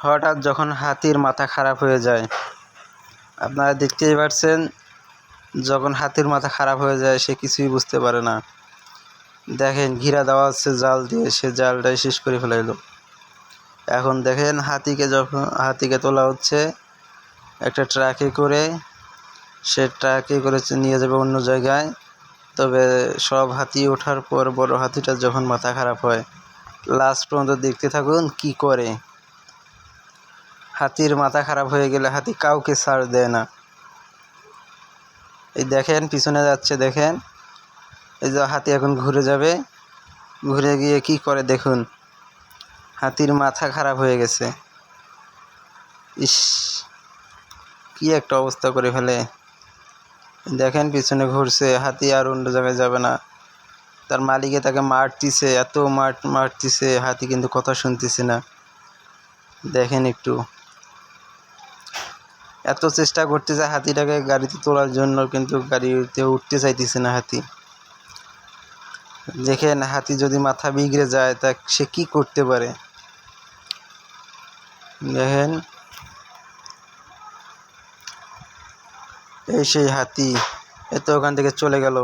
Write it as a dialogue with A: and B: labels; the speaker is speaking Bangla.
A: হঠাৎ যখন হাতির মাথা খারাপ হয়ে যায়, আপনারা দেখতেই পাচ্ছেন, যখন হাতির মাথা খারাপ হয়ে যায় সে কিছুই বুঝতে পারে না। দেখেন ঘিরা দেওয়া হচ্ছে জাল দিয়ে, সে জালটাই শেষ করে ফেলাইল। এখন দেখেন হাতিকে তোলা হচ্ছে একটা ট্রাকে করে, সে ট্রাকে করে নিয়ে যাবে অন্য জায়গায়। তবে সব হাতি ওঠার পর বড় হাতিটা যখন মাথা খারাপ হয়, লাস্ট পর্যন্ত দেখতে থাকুন কি করে। হাতির মাথা খারাপ হয়ে গেলে হাতি কাউকে ছাড় দেয় না। এই দেখেন পিছনে যাচ্ছে, দেখেন এই যে হাতি এখন ঘুরে যাবে, ঘুরে গিয়ে কি করে দেখুন, হাতির মাথা খারাপ হয়ে গেছে। ইস, কি একটা অবস্থা করে ফেলে। দেখেন পিছনে ঘুরছে, হাতি আর অন্য জায়গায় যাবে না। তার মালিকে তাকে মারতিছে, এত মারতিছে, হাতি কিন্তু কথা শুনতেছে না। দেখেন একটু, এত চেষ্টা করতেছে হাতিটাকে গাড়িতে তোলার জন্য, কিন্তু গাড়িতে উঠতে চাইতেছে না হাতি। দেখেন হাতি যদি মাথা বিগড়ে যায় তা সে কি করতে পারে। দেখেন এই সেই হাতি, এত ওখান থেকে চলে গেল।